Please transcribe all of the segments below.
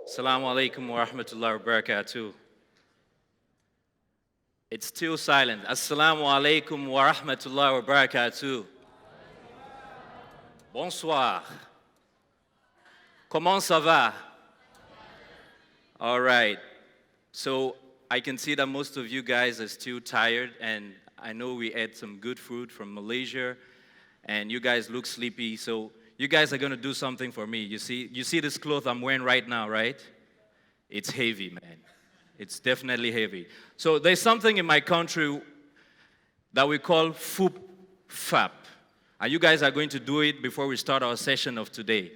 Assalamu alaikum wa rahmatullahi wa barakatuh. It's still silent. Assalamu alaikum wa rahmatullahi wa barakatuh. Bonsoir. Comment ça va? All right. So I can see that most of you guys are still tired, and I know we ate some good food from Malaysia, and you guys look sleepy. So you guys are going to do something for me. You see this cloth I'm wearing right now, right? It's heavy, man. It's definitely heavy. So there's something in my country that we call foop fap. And you guys are going to do it before we start our session of today.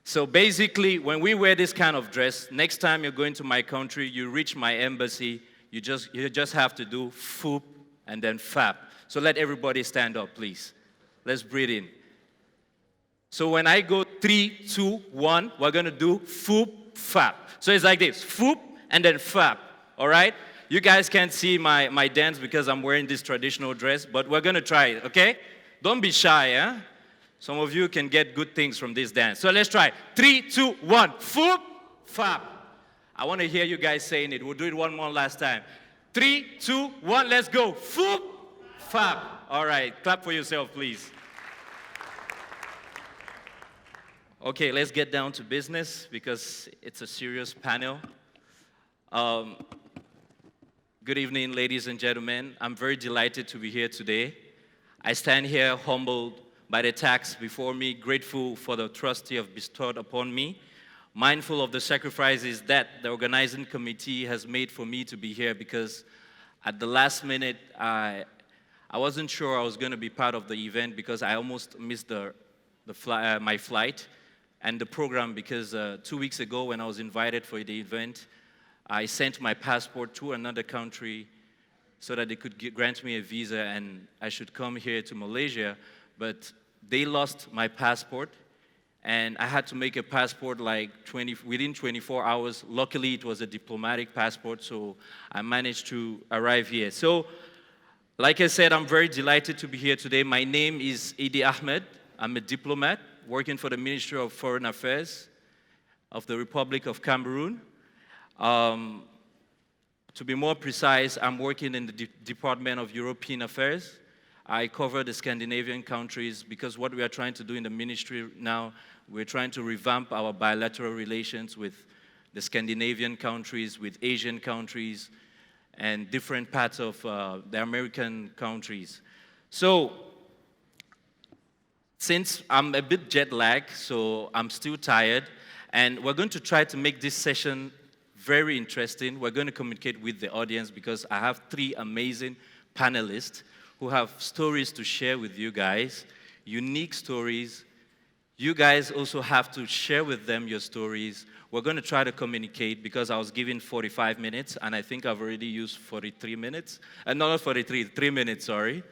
So basically, when we wear this kind of dress, next time you're going to my country, you reach my embassy, you just have to do foop and then fap. So let everybody stand up, please. Let's breathe in. So when I go 3, 2, 1, we're going to do foop, fap. So it's like this, foop and then fap, all right? You guys can't see my dance because I'm wearing this traditional dress, but we're going to try it, okay? Don't be shy, eh? Some of you can get good things from this dance. So let's try. 3, 2, 1, foop, fap. I want to hear you guys saying it. We'll do it one more last time. 3, 2, 1, let's go. Foop, fap. All right, clap for yourself, please. Okay, let's get down to business because it's a serious panel. Good evening, ladies and gentlemen. I'm very delighted to be here today. I stand here humbled by the task before me, grateful for the trust you have bestowed upon me, mindful of the sacrifices that the organizing committee has made for me to be here because at the last minute, I wasn't sure I was going to be part of the event because I almost missed my flight and the program because 2 weeks ago when I was invited for the event, I sent my passport to another country so that they could grant me a visa and I should come here to Malaysia, but they lost my passport and I had to make a passport within 24 hours. Luckily, it was a diplomatic passport, so I managed to arrive here. So, like I said, I'm very delighted to be here today. My name is Idi Ahmed. I'm a diplomat working for the Ministry of Foreign Affairs of the Republic of Cameroon. To be more precise, I'm working in the Department of European Affairs. I cover the Scandinavian countries because what we are trying to do in the ministry now, we're trying to revamp our bilateral relations with the Scandinavian countries, with Asian countries, and different parts of the American countries. So, since I'm a bit jet lagged, so I'm still tired, and we're going to try to make this session very interesting. We're going to communicate with the audience because I have 3 amazing panelists who have stories to share with you guys, unique stories. You guys also have to share with them your stories. We're going to try to communicate because I was given 45 minutes, and I think I've already used 43 minutes. Not 43, 3 minutes, sorry.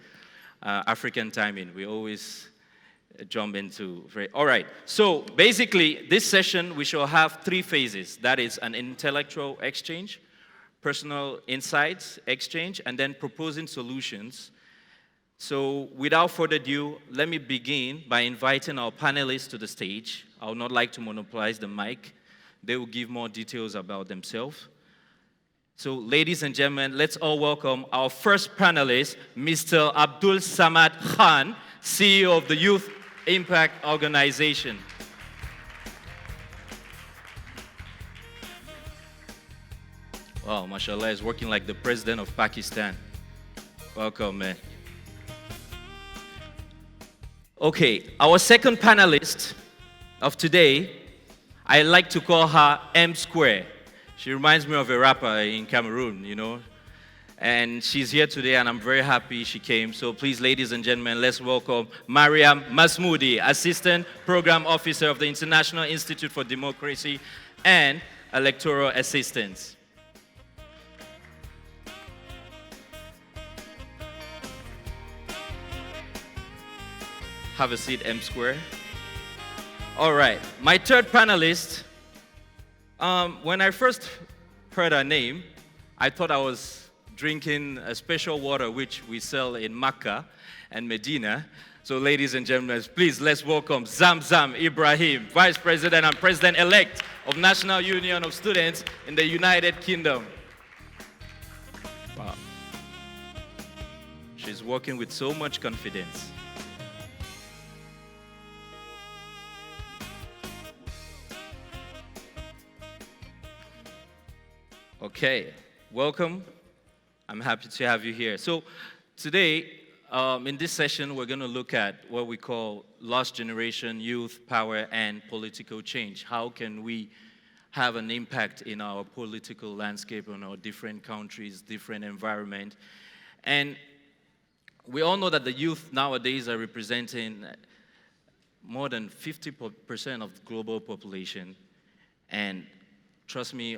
African timing, we always jump into. All right, so basically, this session, we shall have 3 phases. That is an intellectual exchange, personal insights exchange, and then proposing solutions. So without further ado, let me begin by inviting our panelists to the stage. I would not like to monopolize the mic. They will give more details about themselves. So ladies and gentlemen, let's all welcome our first panelist, Mr. Abdul Samad Khan, CEO of the Youth Impact Organization. Wow, mashallah, is working like the president of Pakistan. Welcome, man. Okay, our second panelist of today, I like to call her M Square. She reminds me of a rapper in Cameroon, you know. And she's here today, and I'm very happy she came. So please, ladies and gentlemen, let's welcome Mariam Masmoudi, Assistant Program Officer of the International Institute for Democracy and Electoral Assistance. Have a seat, M Square. All right, my third panelist, when I first heard her name, I thought I was drinking a special water which we sell in Mecca and Medina. So ladies and gentlemen, please let's welcome Zamzam Ibrahim, Vice President and President-elect of National Union of Students in the United Kingdom. Wow. She's working with so much confidence. Okay, welcome. I'm happy to have you here. So today, in this session, we're going to look at what we call lost generation, youth, power, and political change. How can we have an impact in our political landscape, in our different countries, different environment? And we all know that the youth nowadays are representing more than 50% of the global population. And trust me,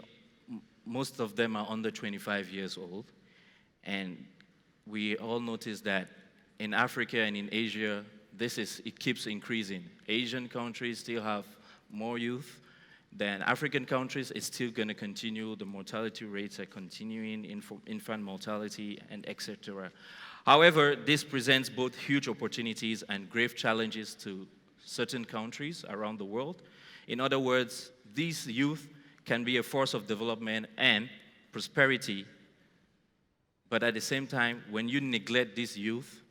most of them are under 25 years old. And we all notice that in Africa and in Asia, it keeps increasing. Asian countries still have more youth than African countries. It's still going to continue. The mortality rates are continuing, infant mortality, and etc. However, this presents both huge opportunities and grave challenges to certain countries around the world. In other words, these youth can be a force of development and prosperity. But at the same time, when you neglect these youth,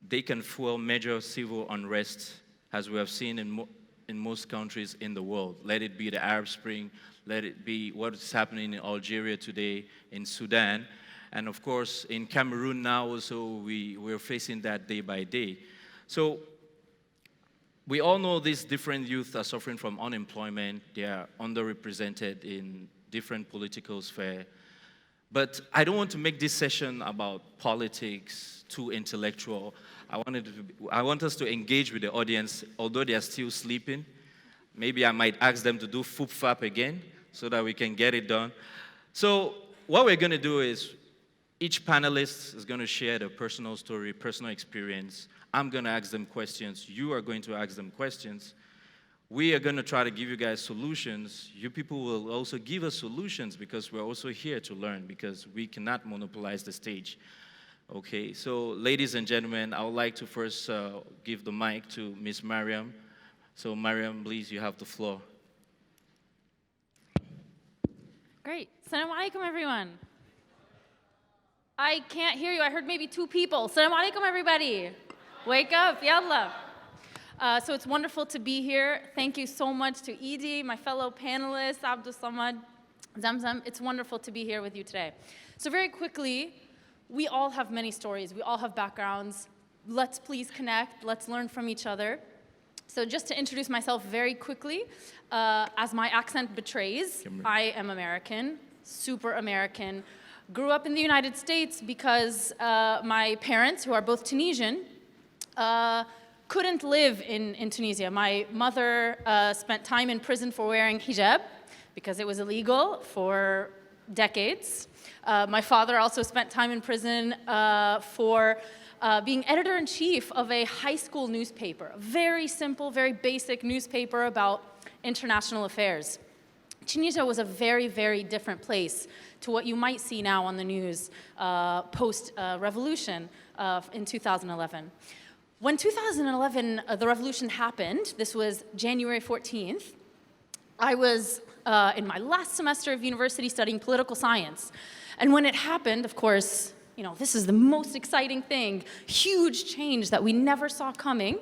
they can fuel major civil unrest, as we have seen in most countries in the world. Let it be the Arab Spring, let it be what is happening in Algeria today, in Sudan, and of course in Cameroon now also we're facing that day by day. So we all know these different youth are suffering from unemployment. They are underrepresented in different political spheres. But I don't want to make this session about politics, too intellectual. I want us to engage with the audience, although they are still sleeping. Maybe I might ask them to do foop fap again so that we can get it done. So what we're going to do is each panelist is going to share their personal story, personal experience. I'm going to ask them questions. You are going to ask them questions. We are going to try to give you guys solutions. You people will also give us solutions because we're also here to learn, because we cannot monopolize the stage. Okay, so ladies and gentlemen, I would like to first give the mic to Miss Mariam. So Mariam, please, you have the floor. Great. Assalamu alaikum, everyone. I can't hear you. I heard maybe 2 people. Assalamu alaikum, everybody. Wake up, yallah. So it's wonderful to be here. Thank you so much to Edie, my fellow panelists, Abdul Samad, Zamzam. It's wonderful to be here with you today. So very quickly, we all have many stories. We all have backgrounds. Let's please connect. Let's learn from each other. So just to introduce myself very quickly, as my accent betrays, I am American, super American. Grew up in the United States because my parents, who are both Tunisian, couldn't live in Tunisia. My mother spent time in prison for wearing hijab because it was illegal for decades. My father also spent time in prison for being editor-in-chief of a high school newspaper, a very simple, very basic newspaper about international affairs. Tunisia was a very, very different place to what you might see now on the news post-revolution in 2011. When 2011, the revolution happened, this was January 14th, I was in my last semester of university studying political science. And when it happened, of course, this is the most exciting thing, huge change that we never saw coming.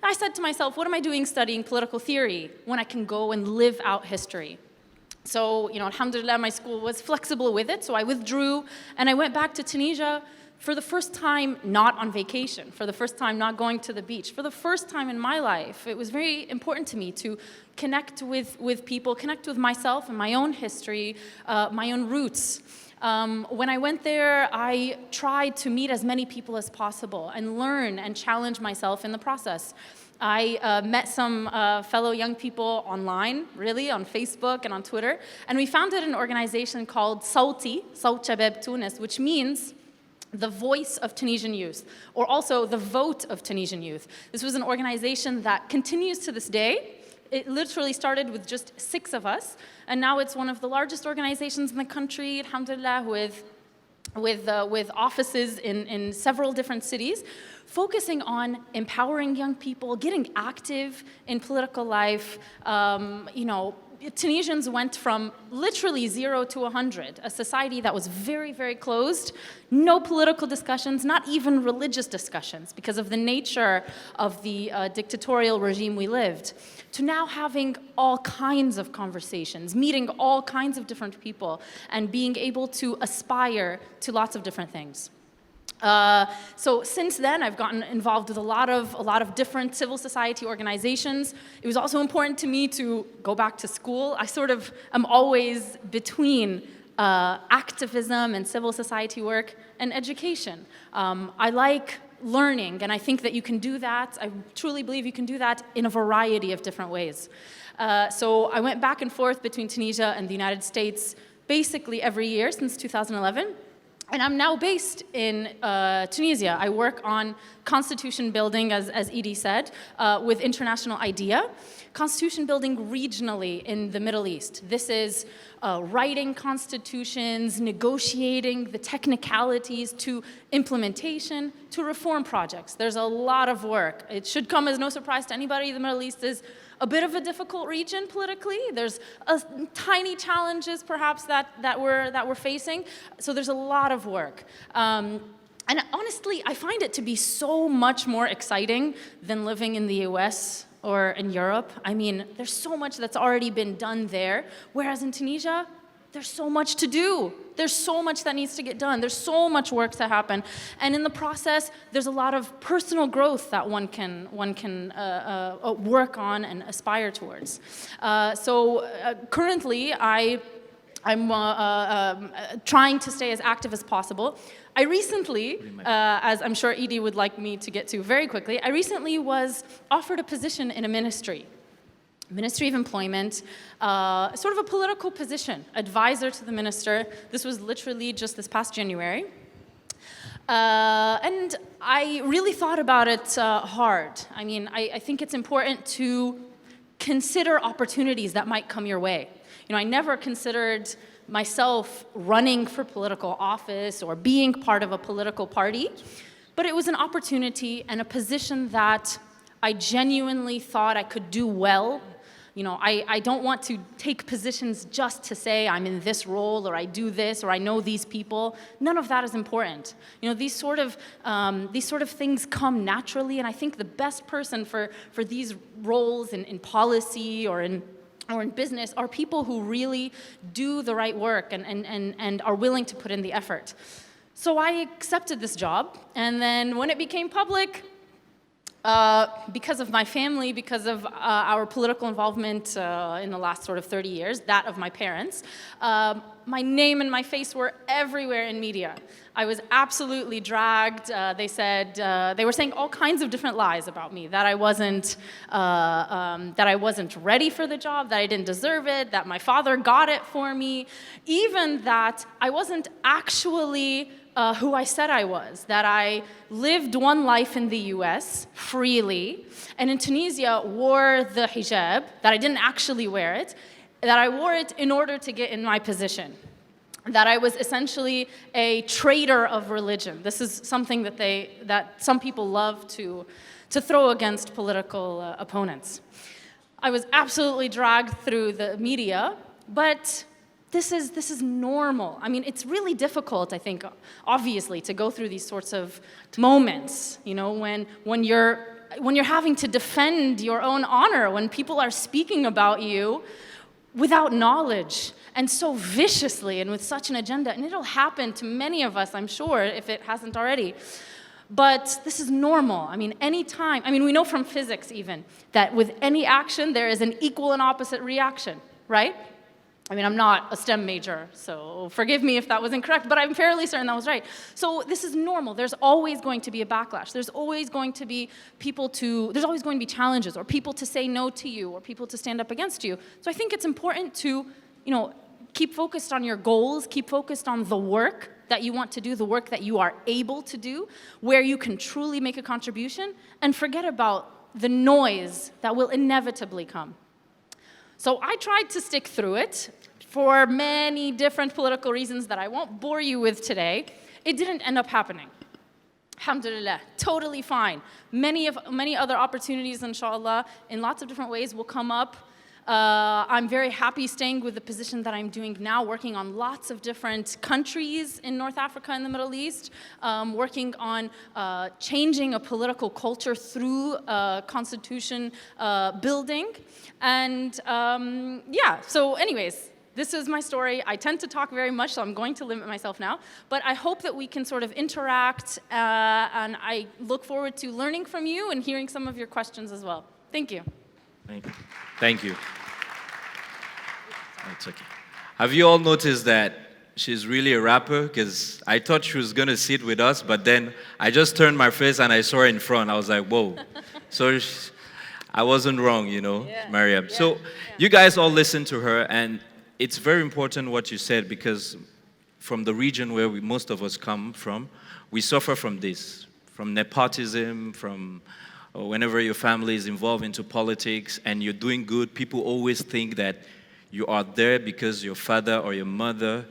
I said to myself, what am I doing studying political theory when I can go and live out history? So, alhamdulillah, my school was flexible with it, so I withdrew and I went back to Tunisia for the first time, not on vacation, for the first time not going to the beach, for the first time in my life. It was very important to me to connect with people, connect with myself and my own history, my own roots. When I went there, I tried to meet as many people as possible and learn and challenge myself in the process. I met some fellow young people online, really, on Facebook and on Twitter, and we founded an organization called Sauti, Saut Shabab Tunis, which means the voice of Tunisian youth, or also the vote of Tunisian youth. This was an organization that continues to this day. It literally started with just 6 of us, and now it's one of the largest organizations in the country, alhamdulillah, with with offices in several different cities, focusing on empowering young people, getting active in political life. Tunisians went from literally 0 to 100, a society that was very, very closed, no political discussions, not even religious discussions because of the nature of the dictatorial regime we lived, to now having all kinds of conversations, meeting all kinds of different people, and being able to aspire to lots of different things. So since then, I've gotten involved with a lot of different civil society organizations. It was also important to me to go back to school. I sort of am always between activism and civil society work and education. I like learning, and I think that you can do that. I truly believe you can do that in a variety of different ways. So I went back and forth between Tunisia and the United States basically every year since 2011. And I'm now based in Tunisia. I work on constitution building, as Edie said, with International IDEA. Constitution building regionally in the Middle East. This is writing constitutions, negotiating the technicalities to implementation, to reform projects. There's a lot of work. It should come as no surprise to anybody. The Middle East is a bit of a difficult region politically. There's tiny challenges, perhaps, that we're facing. So there's a lot of work. And honestly, I find it to be so much more exciting than living in the US or in Europe. I mean, there's so much that's already been done there, whereas in Tunisia, there's so much to do. There's so much that needs to get done. There's so much work to happen. And in the process, there's a lot of personal growth that one can work on and aspire towards. Currently, I'm trying to stay as active as possible. I recently, as I'm sure Edie would like me to get to very quickly, I recently was offered a position in a ministry. Ministry of Employment, sort of a political position, advisor to the minister. This was literally just this past January. And I really thought about it hard. I mean, I think it's important to consider opportunities that might come your way. You know, I never considered myself running for political office or being part of a political party, but it was an opportunity and a position that I genuinely thought I could do well. You know, I don't want to take positions just to say I'm in this role or I do this or I know these people. None of that is important. You know, these sort of things come naturally, and I think the best person for these roles in policy or in business are people who really do the right work and are willing to put in the effort. So I accepted this job, and then when it became public, because of my family, because of our political involvement in the last sort of 30 years, that of my parents, my name and my face were everywhere in media. I was absolutely dragged. They said, they were saying all kinds of different lies about me, that I wasn't ready for the job, that I didn't deserve it, that my father got it for me, even that I wasn't actually who I said I was, that I lived one life in the US freely, and in Tunisia wore the hijab, that I didn't actually wear it, that I wore it in order to get in my position, that I was essentially a traitor of religion. This is something that some people love to throw against political opponents. I was absolutely dragged through the media, but this is normal. I mean, it's really difficult, I think, obviously, to go through these sorts of moments, you know, when you're having to defend your own honor, when people are speaking about you without knowledge and so viciously and with such an agenda. And it'll happen to many of us, I'm sure, if it hasn't already. But this is normal. I mean, we know from physics even that with any action, there is an equal and opposite reaction, right? I mean, I'm not a STEM major, so forgive me if that was incorrect, but I'm fairly certain that was right. So this is normal. There's always going to be a backlash. There's always going to be there's always going to be challenges, or people to say no to you, or people to stand up against you. So I think it's important to, you know, keep focused on your goals, keep focused on the work that you want to do, the work that you are able to do, where you can truly make a contribution, and forget about the noise that will inevitably come. So I tried to stick through it. for many different political reasons that I won't bore you with today, it didn't end up happening. Alhamdulillah, totally fine. Many other opportunities, inshallah, in lots of different ways will come up. I'm very happy staying with the position that I'm doing now, working on lots of different countries in North Africa and the Middle East, working on changing a political culture through constitution building. And yeah, so anyways, this is my story. I tend to talk very much, so I'm going to limit myself now. But I hope that we can sort of interact, and I look forward to learning from you and hearing some of your questions as well. Thank you. Thank you. Thank you. It's okay. Have you all noticed that she's really a rapper? Because I thought she was going to sit with us, but then I just turned my face and I saw her in front. I was like, whoa. So I wasn't wrong, you know, Yeah. Mariam. Yeah. So you guys all listen to her, and it's very important what you said, because from the region where most of us come from, we suffer from this, from nepotism, from whenever your family is involved into politics and you're doing good, people always think that you are there because your father or your mother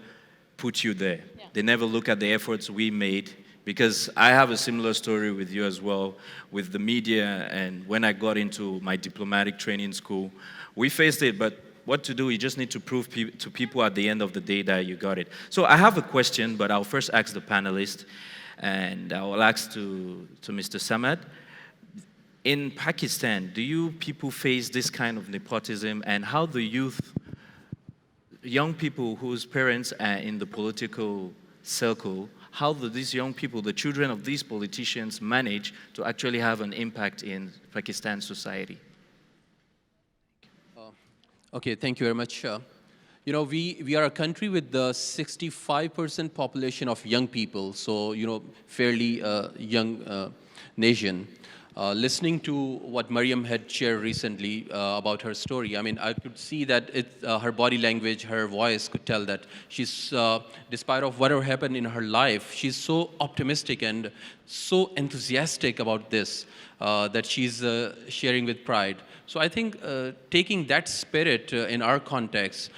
put you there. Yeah. They never look at the efforts we made, because I have a similar story with you as well, with the media, and when I got into my diplomatic training school, we faced it, but what to do, you just need to prove to people at the end of the day that you got it. So I have a question, but I'll first ask the panelists, and I will ask to Mr. Samad. In Pakistan, do you people face this kind of nepotism, and how the young people whose parents are in the political circle, how do these young people, the children of these politicians, manage to actually have an impact in Pakistan society? Okay, thank you very much. You know, we are a country with the 65% population of young people, so, you know, fairly young nation. Listening to what Mariam had shared recently about her story, I mean, I could see that her body language, her voice could tell that she's, despite of whatever happened in her life, she's so optimistic and so enthusiastic about this that she's sharing with pride. So I think taking that spirit in our context,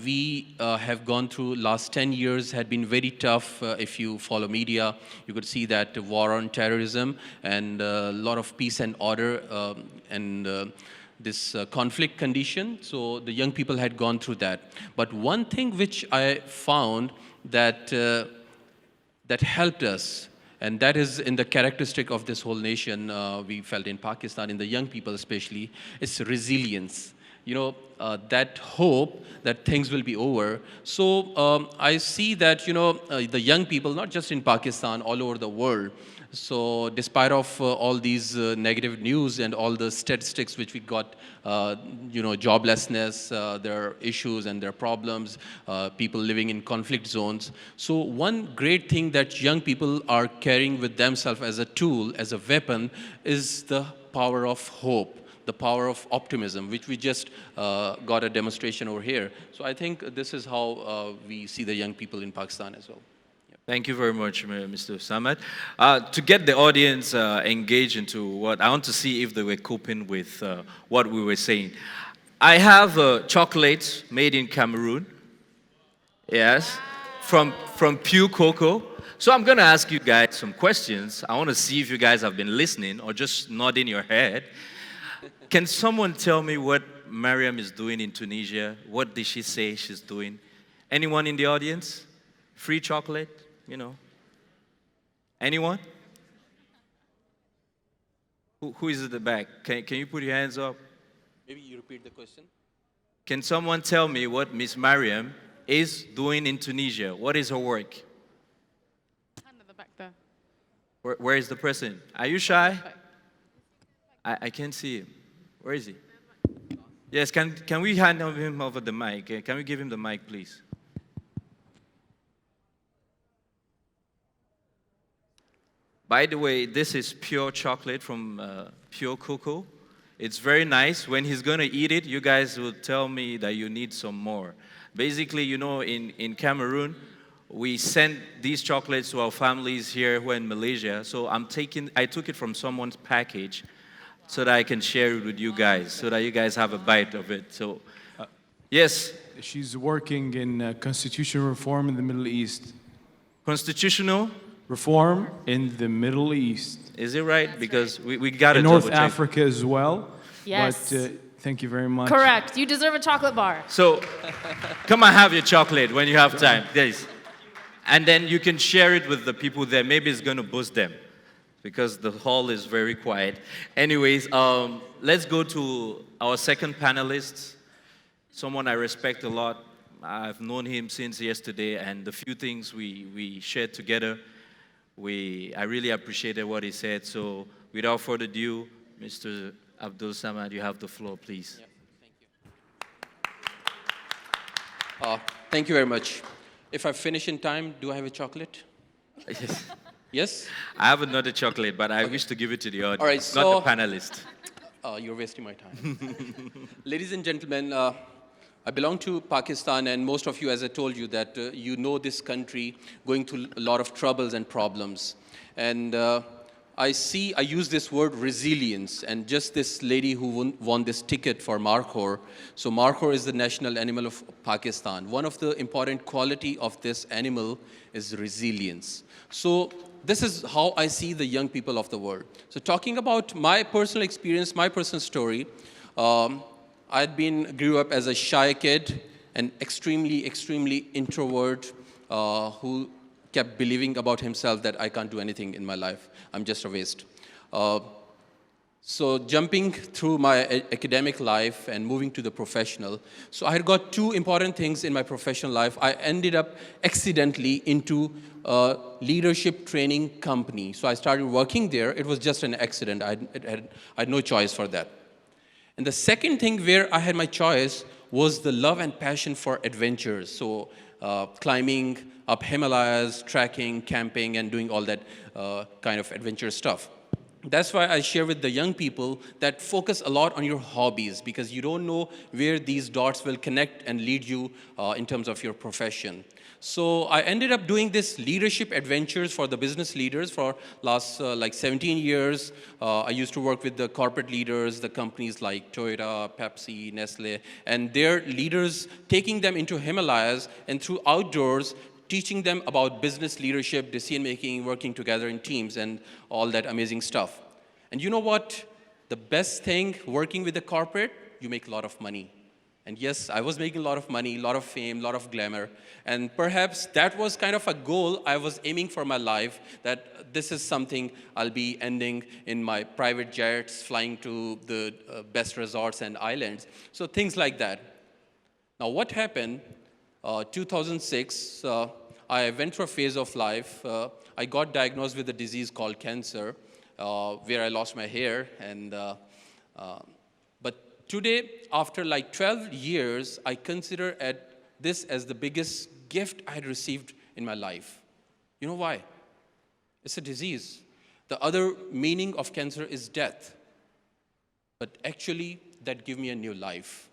we have gone through last 10 years had been very tough. If you follow media, you could see that war on terrorism and a lot of peace and order and this conflict condition. So the young people had gone through that. But one thing which I found that that helped us, and that is in the characteristic of this whole nation, we felt in Pakistan, in the young people especially, is resilience. You know, that hope that things will be over. So I see that, you know, the young people, not just in Pakistan, all over the world, so despite of all these negative news and all the statistics which we got, you know, joblessness, there are issues and there are problems, people living in conflict zones. So one great thing that young people are carrying with themselves as a tool, as a weapon, is the power of hope, the power of optimism, which we just got a demonstration over here. So I think this is how we see the young people in Pakistan as well. Thank you very much, Mr. Samad. To get the audience engaged into what, I want to see if they were coping with what we were saying. I have chocolate made in Cameroon, yes, from pure cocoa. So I'm going to ask you guys some questions. I want to see if you guys have been listening or just nodding your head. Can someone tell me what Mariam is doing in Tunisia? What did she say she's doing? Anyone in the audience? Free chocolate? You know, anyone? Who is at the back? Can you put your hands up? Maybe you repeat the question. Can someone tell me what Miss Mariam is doing in Tunisia? What is her work? Hand at the back there. Where is the person? Are you shy? I can't see him. Where is he? Yes, can we hand him over the mic? Can we give him the mic, please? By the way, this is pure chocolate from pure cocoa. It's very nice. When he's going to eat it, you guys will tell me that you need some more. Basically, you know, in Cameroon, we send these chocolates to our families here who are in Malaysia. So I took it from someone's package so that I can share it with you guys, so that you guys have a bite of it. So, yes, she's working in constitutional reform in the Middle East. Constitutional? Reform in the Middle East. Is it right? Because we got to In double North check. Africa as well. Yes. But thank you very much. Correct. You deserve a chocolate bar. So come and have your chocolate when you have time. Yes. And then you can share it with the people there. Maybe it's going to boost them because the hall is very quiet. Anyways, let's go to our second panelist, someone I respect a lot. I've known him since yesterday, and the few things we shared together, I really appreciated what he said. So without further ado, Mr. Abdul Samad, you have the floor, please. Yeah, thank you. Thank you very much. If I finish in time, do I have a chocolate? Yes. Yes? I have another chocolate, but I wish to give it to the audience, All right, so, not the panelist. You're wasting my time. Ladies and gentlemen, I belong to Pakistan, and most of you, as I told you, that you know this country going through a lot of troubles and problems. And I use this word resilience, and just this lady who won this ticket for markhor. So markhor is the national animal of Pakistan. One of the important quality of this animal is resilience. So this is how I see the young people of the world. So talking about my personal experience, my personal story, grew up as a shy kid, an extremely introvert who kept believing about himself that I can't do anything in my life. I'm just a waste. So jumping through my academic life and moving to the professional, so I had got two important things in my professional life. I ended up accidentally into a leadership training company. So I started working there. It was just an accident. I had no choice for that. And the second thing where I had my choice was the love and passion for adventures. So climbing up Himalayas, trekking, camping, and doing all that kind of adventure stuff. That's why I share with the young people that focus a lot on your hobbies, because you don't know where these dots will connect and lead you in terms of your profession. So I ended up doing this leadership adventures for the business leaders for last like 17 years. I used to work with the corporate leaders, the companies like Toyota, Pepsi, Nestle, and their leaders, taking them into Himalayas and through outdoors, teaching them about business leadership, decision-making, working together in teams, and all that amazing stuff. And you know what? The best thing, working with the corporate, you make a lot of money. And yes, I was making a lot of money, a lot of fame, a lot of glamour. And perhaps that was kind of a goal I was aiming for my life, that this is something I'll be ending in my private jets, flying to the best resorts and islands. So things like that. Now what happened? 2006, I went through a phase of life. I got diagnosed with a disease called cancer, where I lost my hair. But today, after like 12 years, I consider this as the biggest gift I had received in my life. You know why? It's a disease. The other meaning of cancer is death. But actually, that gave me a new life.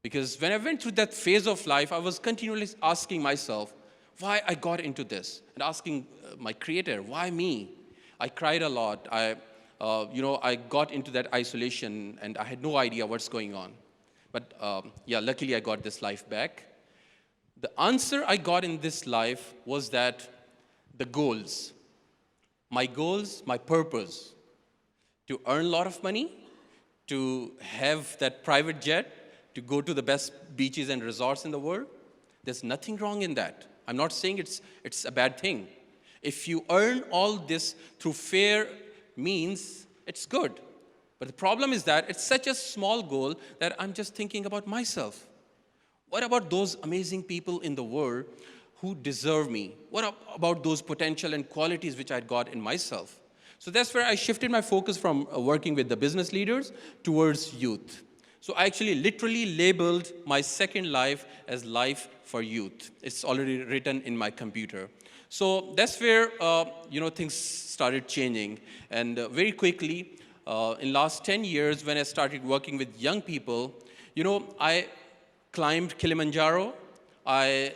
Because when I went through that phase of life, I was continually asking myself why I got into this, and asking my creator, why me? I cried a lot. I got into that isolation, and I had no idea what's going on. But luckily I got this life back. The answer I got in this life was that the goals, my purpose, to earn a lot of money, to have that private jet, to go to the best beaches and resorts in the world. There's nothing wrong in that. I'm not saying it's a bad thing. If you earn all this through fair means, it's good. But the problem is that it's such a small goal that I'm just thinking about myself. What about those amazing people in the world who deserve me? What about those potential and qualities which I'd got in myself? So that's where I shifted my focus from working with the business leaders towards youth. So I actually literally labeled my second life as Life for Youth. It's already written in my computer. So that's where things started changing. And very quickly, in last 10 years, when I started working with young people, I climbed Kilimanjaro. I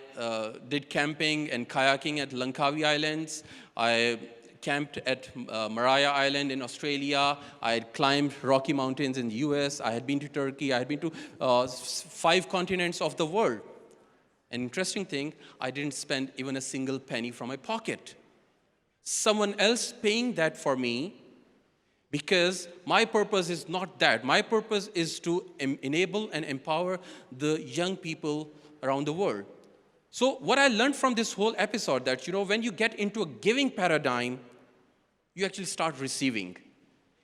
did camping and kayaking at Langkawi Islands. I camped at Maria Island in Australia. I had climbed Rocky Mountains in the US. I had been to Turkey. I had been to 5 continents of the world. An interesting thing, I didn't spend even a single penny from my pocket. Someone else paying that for me, because my purpose is not that. My purpose is to enable and empower the young people around the world. So what I learned from this whole episode, that when you get into a giving paradigm, you actually start receiving.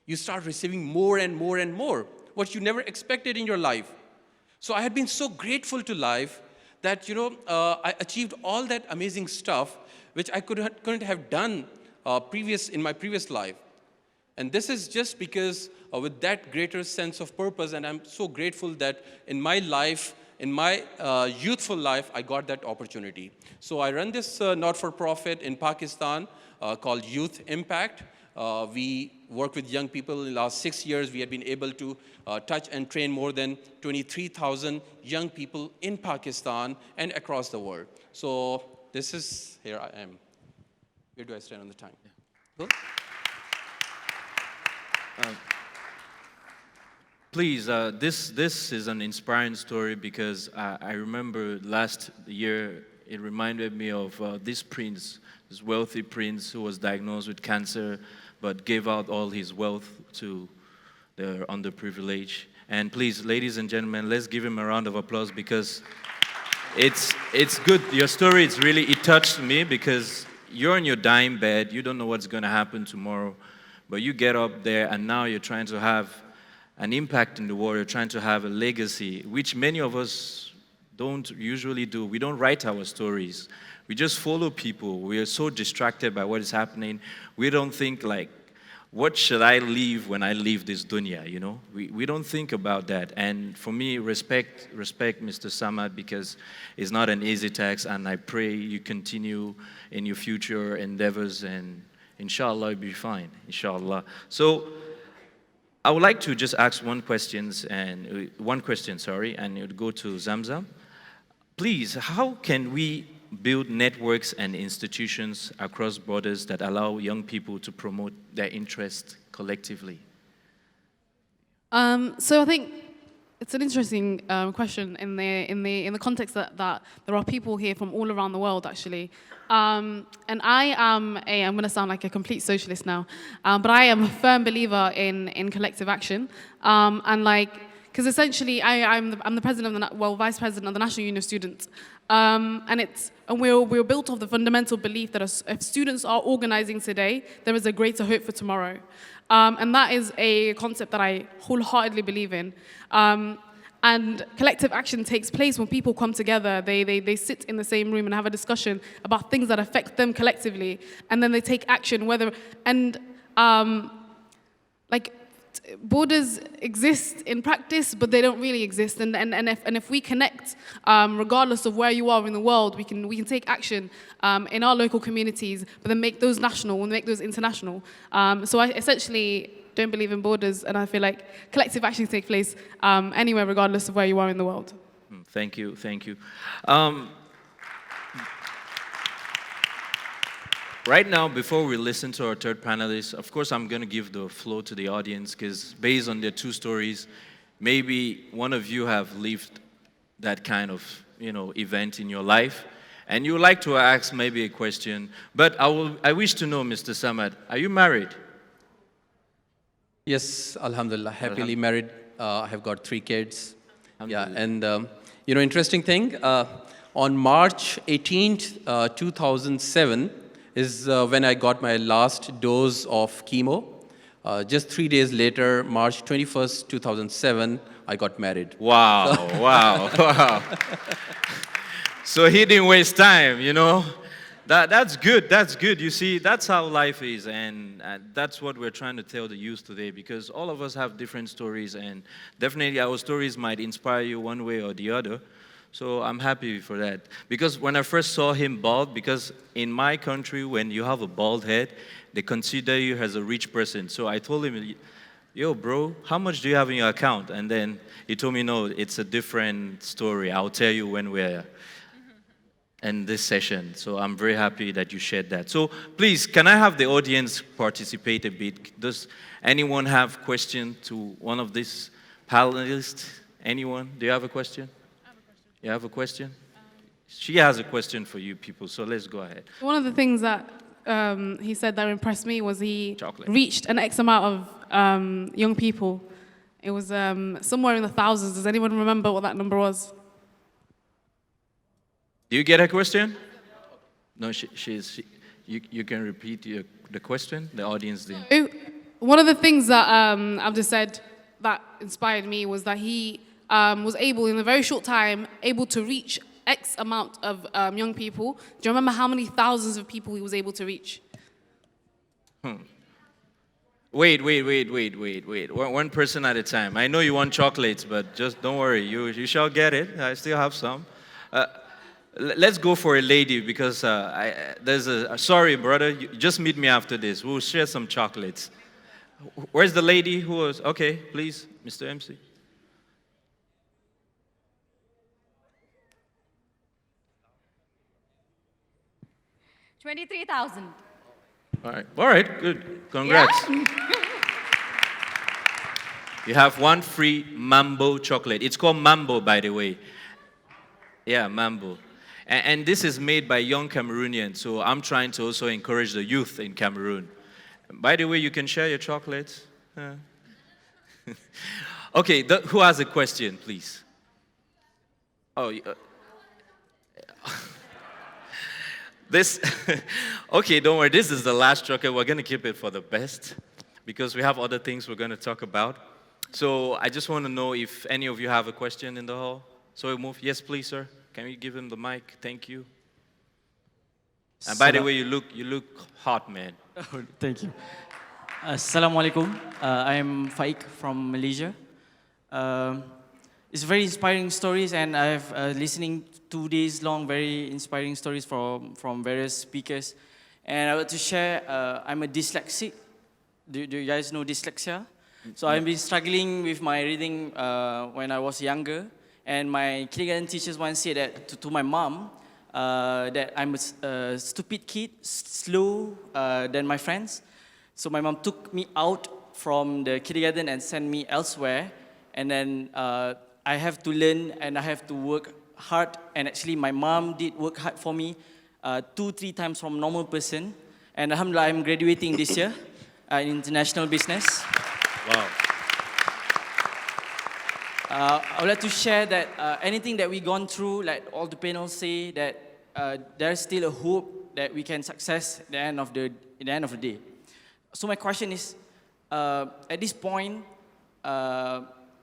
You start receiving more and more and more, what you never expected in your life. So I had been so grateful to life that I achieved all that amazing stuff which I couldn't have done in my previous life. And this is just because with that greater sense of purpose, and I'm so grateful that in my life, in my youthful life, I got that opportunity. So I run this not-for-profit in Pakistan called Youth Impact. We work with young people. In the last 6 years, we have been able to touch and train more than 23,000 young people in Pakistan and across the world. So here I am. Where do I stand on the time? Yeah. Cool. Please, this is an inspiring story because I remember last year it reminded me of this prince, this wealthy prince who was diagnosed with cancer but gave out all his wealth to the underprivileged. And please, ladies and gentlemen, let's give him a round of applause because it's good. Your story, it touched me because you're in your dying bed, you don't know what's going to happen tomorrow, but you get up there and now you're trying to have an impact in the world, you're trying to have a legacy, which many of us don't usually do. We don't write our stories. We just follow people. We are so distracted by what is happening. We don't think like, what should I leave when I leave this dunya, We don't think about that. And for me, respect Mr. Samad, because it's not an easy task, and I pray you continue in your future endeavors, and inshallah, you'll be fine, inshallah. So, I would like to just ask one question, and it would go to Zamzam. Please, how can we build networks and institutions across borders that allow young people to promote their interests collectively? So I think it's an interesting question in the context that there are people here from all around the world, actually. And I'm going to sound like a complete socialist now, but I am a firm believer in collective action. Because essentially I'm the president of vice president of the National Union of Students. And we're built off the fundamental belief that if students are organizing today, there is a greater hope for tomorrow. And that is a concept that I wholeheartedly believe in. And collective action takes place when people come together. They sit in the same room and have a discussion about things that affect them collectively, and then they take action. Borders exist in practice, but they don't really exist. And if we connect, regardless of where you are in the world, we can take action in our local communities, but then make those national and make those international. So I essentially don't believe in borders, and I feel like collective action take place anywhere, regardless of where you are in the world. Thank you. Right now, before we listen to our third panelist, of course, I'm going to give the floor to the audience because based on their 2 stories, maybe one of you have lived that kind of, event in your life, and you would like to ask maybe a question. But I wish to know, Mr. Samad, are you married? Yes, alhamdulillah, happily married. I have got 3 kids. Yeah, and interesting thing, on March 18th, 2007, is when I got my last dose of chemo. Just 3 days later, March 21st, 2007, I got married. Wow. So he didn't waste time, That's good. You see, that's how life is, and that's what we're trying to tell the youth today, because all of us have different stories, and definitely our stories might inspire you one way or the other. So I'm happy for that. Because when I first saw him bald, because in my country, when you have a bald head, they consider you as a rich person. So I told him, yo, bro, how much do you have in your account? And then he told me, no, it's a different story. I'll tell you when we're in this session. So I'm very happy that you shared that. So please, can I have the audience participate a bit? Does anyone have question to one of these panelists? Anyone? Do you have a question? I have a question. You have a question? She has a question for you people, so let's go ahead. One of the things that he said that impressed me was he Chocolate. reached an X amount of young people. It was somewhere in the thousands. Does anyone remember what that number was? Do you get a question? No, you can repeat the question. The audience did. One of the things that Abdul said that inspired me was that he was able, in a very short time, able to reach X amount of young people. Do you remember how many thousands of people he was able to reach? Wait. One person at a time. I know you want chocolates, but just don't worry. You shall get it. I still have some. Let's go for a lady because there's a... Sorry, brother. You just meet me after this. We'll share some chocolates. Where's the lady who was... Okay, please, Mr. MC. $23,000. All right, good. Congrats. Yeah? You have one free Mambo chocolate. It's called Mambo, by the way. Yeah, Mambo. And this is made by young Cameroonians, so I'm trying to also encourage the youth in Cameroon. By the way, you can share your chocolates. Okay, who has a question, please? Oh, this, okay, don't worry, this is the last chocolate. We're going to keep it for the best because we have other things we're going to talk about. So I just want to know if any of you have a question in the hall. So we move. Yes, please, sir. Can you give him the mic? Thank you. And by the way, you look hot, man. Thank you. Assalamu alaikum. I'm Faik from Malaysia. It's very inspiring stories, and I've listening 2 days long, very inspiring stories from various speakers. And I want to share, I'm a dyslexic. Do you guys know dyslexia? So I've been struggling with my reading when I was younger. And my kindergarten teachers once said that to my mom, that I'm a stupid kid, slow than my friends. So my mom took me out from the kindergarten and sent me elsewhere. And then I have to learn and I have to work hard. And actually my mom did work hard for me 2-3 times from normal person. And alhamdulillah, I'm graduating this year in international business. Wow. I would like to share that anything that we've gone through, like all the panels say, that there's still a hope that we can success at the end of the day. So my question is, at this point,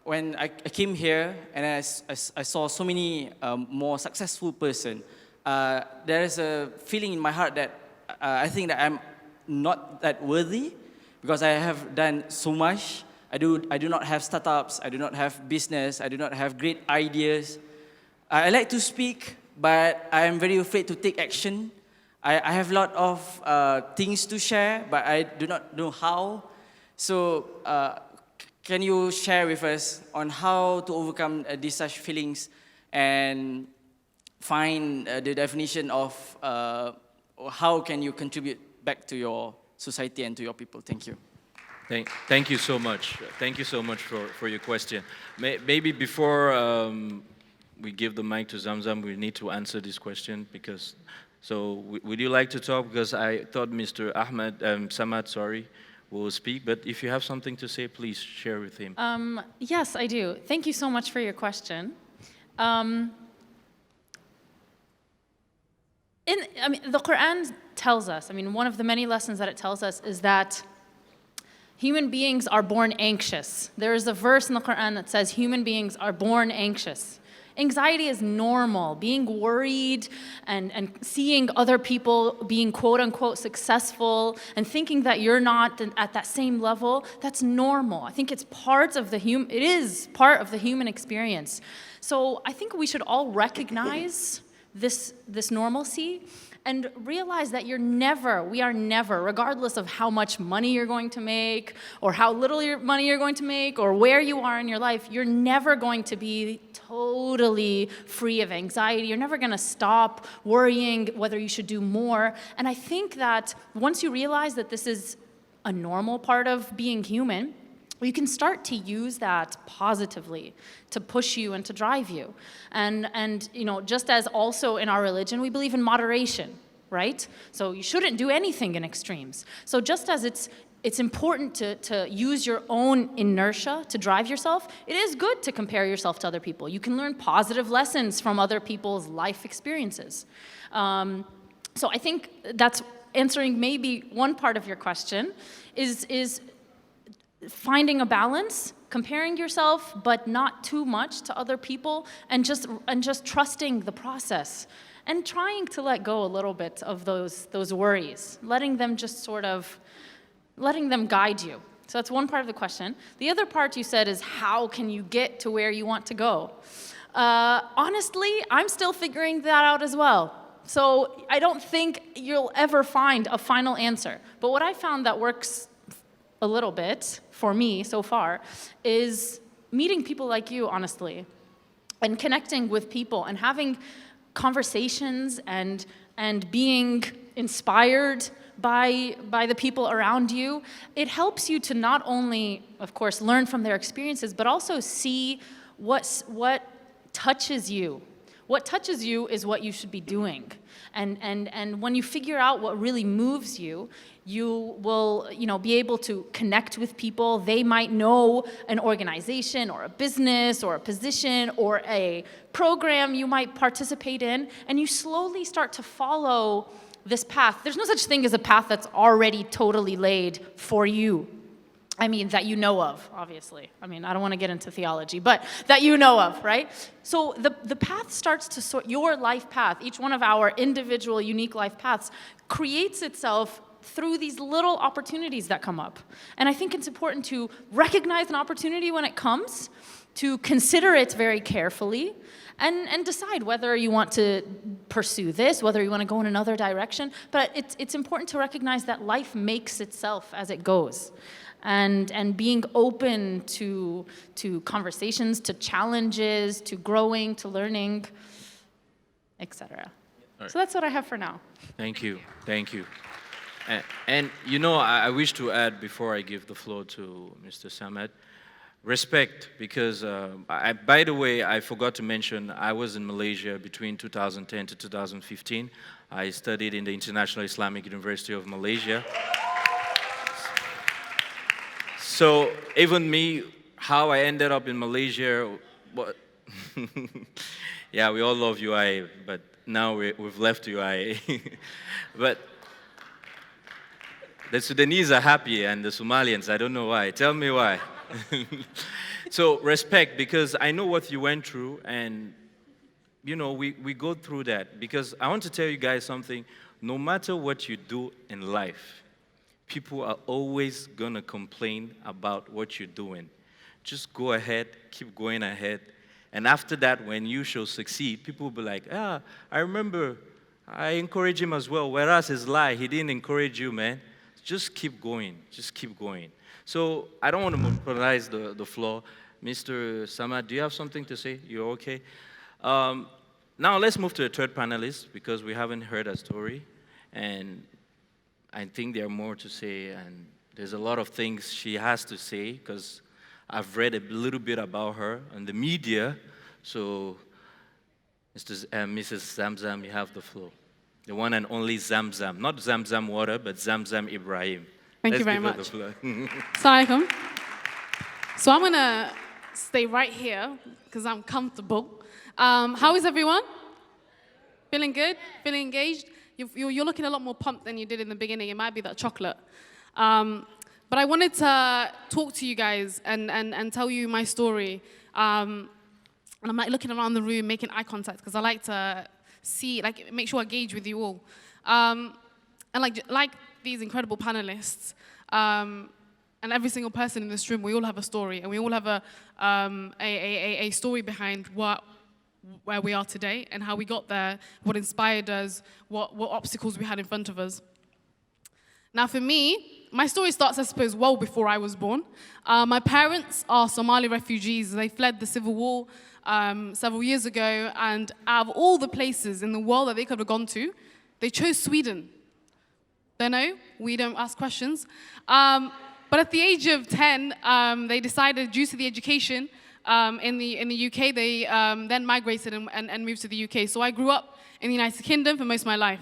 when I came here and I saw so many more successful person, there is a feeling in my heart that I think that I'm not that worthy because I have done so much. I do not have startups, I do not have business, I do not have great ideas. I like to speak, but I am very afraid to take action. I have a lot of things to share, but I do not know how. So can you share with us on how to overcome these such feelings and find the definition of how can you contribute back to your society and to your people? Thank you. Thank you so much. Thank you so much for your question. Maybe before we give the mic to Zamzam, we need to answer this question because, so would you like to talk? Because I thought Mr. Ahmed, Samad, sorry, will speak, but if you have something to say, please share with him. Yes, I do. Thank you so much for your question. The Quran tells us, one of the many lessons that it tells us is that human beings are born anxious. There is a verse in the Quran that says human beings are born anxious. Anxiety is normal. Being worried and seeing other people being quote unquote successful and thinking that you're not at that same level, that's normal. I think it's part of the human experience. So I think we should all recognize this normalcy and realize that we are never, regardless of how much money you're going to make, or how little money you're going to make, or where you are in your life, you're never going to be totally free of anxiety. You're never going to stop worrying whether you should do more. And I think that once you realize that this is a normal part of being human, you can start to use that positively to push you and to drive you. And just as also in our religion, we believe in moderation, right? So you shouldn't do anything in extremes. So just as it's important to use your own inertia to drive yourself, it is good to compare yourself to other people. You can learn positive lessons from other people's life experiences. So I think that's answering maybe one part of your question, is finding a balance, comparing yourself, but not too much to other people, and just trusting the process, and trying to let go a little bit of those worries, letting them guide you. So that's one part of the question. The other part you said is, how can you get to where you want to go? Honestly, I'm still figuring that out as well. So I don't think you'll ever find a final answer. But what I found that works a little bit for me so far is meeting people like you, honestly, and connecting with people and having conversations and being inspired by the people around you. It helps you to not only, of course, learn from their experiences, but also see what touches you. What touches you is what you should be doing. And when you figure out what really moves you, you will be able to connect with people. They might know an organization or a business or a position or a program you might participate in, and you slowly start to follow this path. There's no such thing as a path that's already totally laid for you. I mean, that you know of, obviously. I mean, I don't want to get into theology, but that you know of, right? So the path starts to sort, your life path, each one of our individual, unique life paths, creates itself through these little opportunities that come up. And I think it's important to recognize an opportunity when it comes, to consider it very carefully, and decide whether you want to pursue this, whether you want to go in another direction. But it's important to recognize that life makes itself as it goes. And being open to conversations, to challenges, to growing, to learning, etc. Right. So that's what I have for now. Thank you. And I wish to add before I give the floor to Mr. Samad, respect, because by the way, I forgot to mention, I was in Malaysia between 2010 to 2015. I studied in the International Islamic University of Malaysia. So even me, how I ended up in Malaysia, yeah, we all love UI, but now we've left UI. But the Sudanese are happy and the Somalians, I don't know why. Tell me why. So respect, because I know what you went through, and we go through that. Because I want to tell you guys something, no matter what you do in life, people are always gonna complain about what you're doing. Just go ahead, keep going ahead. And after that, when you shall succeed, people will be like, I remember I encouraged him as well, whereas his lie, he didn't encourage you, man. Just keep going, just keep going. So I don't want to monopolize the floor. Mr. Samad, do you have something to say? You're okay? Now let's move to the third panelist, because we haven't heard her story. And I think there are more to say, and there's a lot of things she has to say, because I've read a little bit about her in the media. So, Mrs. Zamzam, you have the floor. The one and only Zamzam. Not Zamzam water, but Zamzam Ibrahim. Thank you very much. Assalamualaikum. So I'm going to stay right here, because I'm comfortable. How is everyone? Feeling good? Feeling engaged? You're looking a lot more pumped than you did in the beginning. It might be that chocolate. But I wanted to talk to you guys and tell you my story. And I'm like looking around the room, making eye contact, because I like to see, make sure I gauge with you all. And like these incredible panelists, and every single person in this room, we all have a story, and we all have a story behind where we are today and how we got there, what inspired us, what obstacles we had in front of us. Now for me, my story starts, I suppose, well before I was born. My parents are Somali refugees. They fled the civil war several years ago, and out of all the places in the world that they could have gone to, they chose Sweden. Don't know, we don't ask questions. But at the age of 10, they decided, due to the education in the UK, they then migrated and moved to the UK. So I grew up in the United Kingdom for most of my life.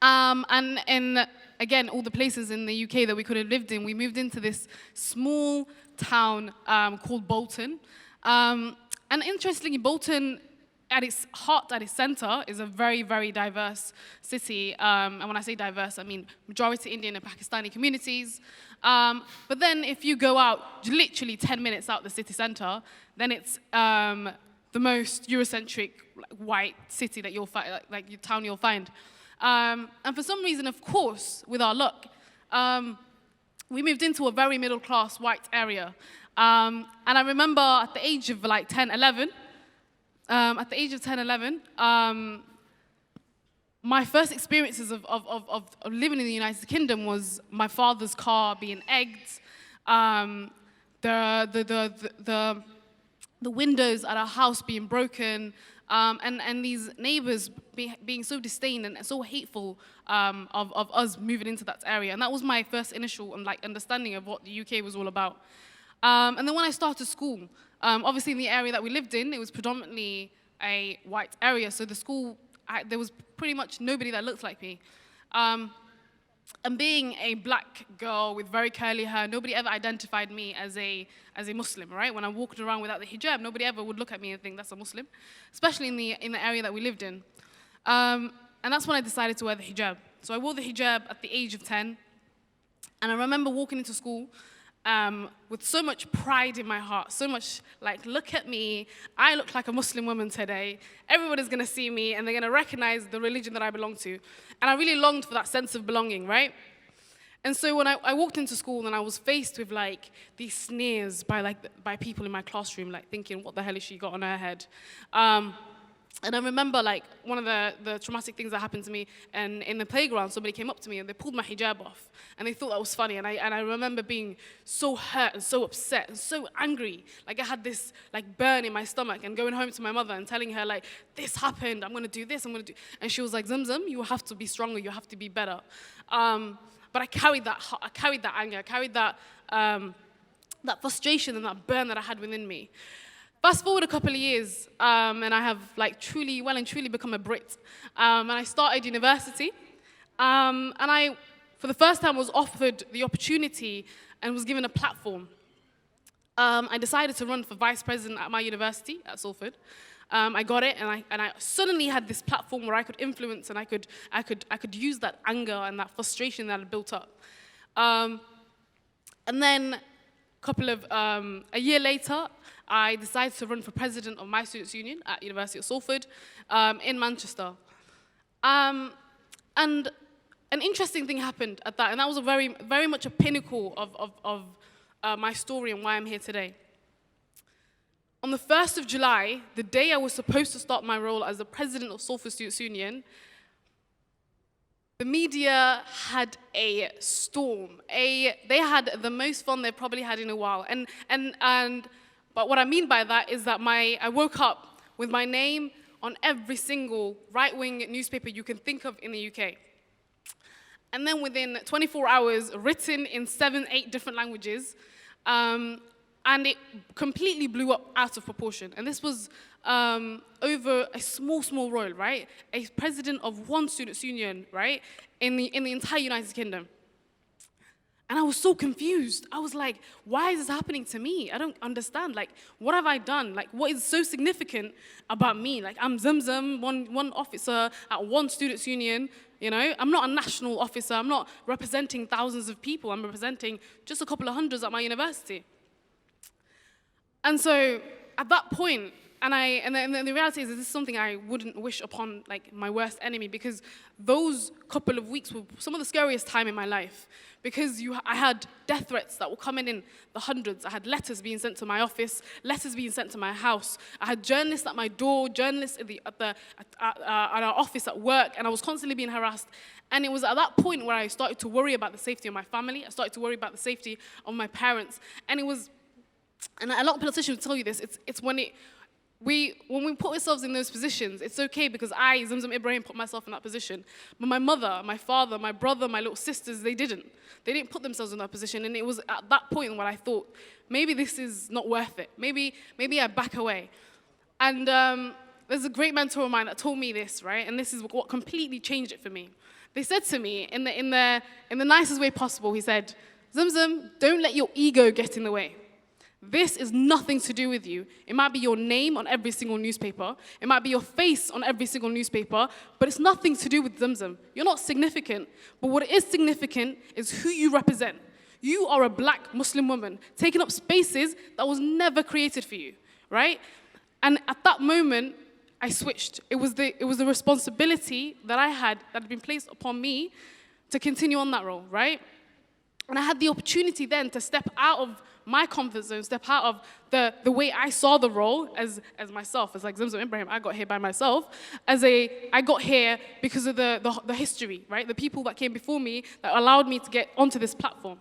And in, again, all the places in the UK that we could have lived in, we moved into this small town called Bolton. And interestingly, Bolton, at its heart, at its center, is a very, very diverse city. And when I say diverse, I mean majority Indian and Pakistani communities. But then if you go out, literally 10 minutes out the city center, then it's the most Eurocentric, white city that you'll find, like your town you'll find. And for some reason, of course, with our luck, we moved into a very middle-class white area. And I remember at the age of like 10, 11, my first experiences of living in the United Kingdom was my father's car being egged, the windows at our house being broken, and these neighbors being so disdain and so hateful of us moving into that area. And that was my first initial understanding of what the UK was all about. And then when I started school, obviously in the area that we lived in, it was predominantly a white area, so the school, there was pretty much nobody that looked like me. And being a black girl with very curly hair, nobody ever identified me as a Muslim, right? When I walked around without the hijab, nobody ever would look at me and think that's a Muslim, especially in the area that we lived in. And that's when I decided to wear the hijab. So I wore the hijab at the age of 10, and I remember walking into school with so much pride in my heart, so much like, look at me, I look like a Muslim woman today, everybody's gonna see me and they're gonna recognize the religion that I belong to. And I really longed for that sense of belonging, right? And so when I walked into school and I was faced with like these sneers by people in my classroom, like thinking, what the hell has she got on her head? And I remember like one of the traumatic things that happened to me, and in the playground, somebody came up to me and they pulled my hijab off, and they thought that was funny, and I remember being so hurt and so upset and so angry, like I had this like burn in my stomach, and going home to my mother and telling her like, this happened, I'm gonna do this, I'm gonna do, and she was like, Zamzam, you have to be stronger, you have to be better. But I carried that anger, I carried that frustration and that burn that I had within me. Fast forward a couple of years, and I have like truly become a Brit. And I started university, and I, for the first time, was offered the opportunity and was given a platform. I decided to run for vice president at my university, at Salford. I got it, and I suddenly had this platform where I could influence, and I could use that anger and that frustration that had built up. And then a year later, I decided to run for president of my students' union at University of Salford in Manchester. And an interesting thing happened at that, and that was a very much a pinnacle of my story and why I'm here today. On the 1st of July, the day I was supposed to start my role as the president of Salford Students' Union, the media had a storm. They had the most fun they've probably had in a while. But what I mean by that is that I woke up with my name on every single right-wing newspaper you can think of in the UK. And then within 24 hours, written in 7, 8 different languages, and it completely blew up out of proportion. And this was over a small role, right? A president of one students' union, right? In the entire United Kingdom. And I was so confused. I was like, why is this happening to me? I don't understand. Like, what have I done? Like, what is so significant about me? Like, I'm Zamzam, one officer at one students' union, you know? I'm not a national officer. I'm not representing thousands of people. I'm representing just a couple of hundreds at my university. And so, at that point, And the reality is this is something I wouldn't wish upon like my worst enemy, because those couple of weeks were some of the scariest time in my life, because I had death threats that were coming in the hundreds. I had letters being sent to my office, letters being sent to my house. I had journalists at my door, journalists at our office at work, and I was constantly being harassed. And it was at that point where I started to worry about the safety of my family. I started to worry about the safety of my parents. And a lot of politicians will tell you this, it's when we put ourselves in those positions, it's okay, because I, Zamzam Ibrahim, put myself in that position. But my mother, my father, my brother, my little sisters, they didn't. They didn't put themselves in that position. And it was at that point when I thought, maybe this is not worth it. Maybe I back away. And there's a great mentor of mine that told me this, right? And this is what completely changed it for me. They said to me in the nicest way possible, he said, Zamzam, don't let your ego get in the way. This is nothing to do with you. It might be your name on every single newspaper. It might be your face on every single newspaper, but it's nothing to do with Zamzam. You're not significant, but what is significant is who you represent. You are a black Muslim woman taking up spaces that was never created for you, right? And at that moment, I switched. It was the responsibility that I had that had been placed upon me to continue on that role, right? And I had the opportunity then to step out of my comfort zone, step out of the way I saw the role as myself, as like Zamzam Ibrahim. I got here by myself. I got here because of the history, right? The people that came before me that allowed me to get onto this platform.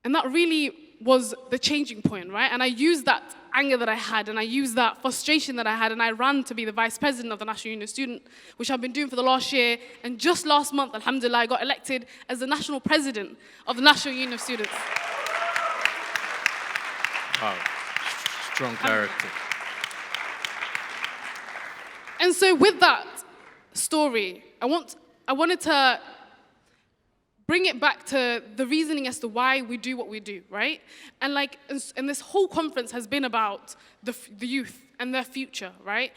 And that really was the changing point, right? And I used that anger that I had, and I used that frustration that I had, and I ran to be the vice president of the National Union of Students, which I've been doing for the last year. And just last month, alhamdulillah, I got elected as the national president of the National Union of Students. Wow, strong character. And so with that story, I wanted to bring it back to the reasoning as to why we do what we do, right? And this whole conference has been about the youth and their future, right?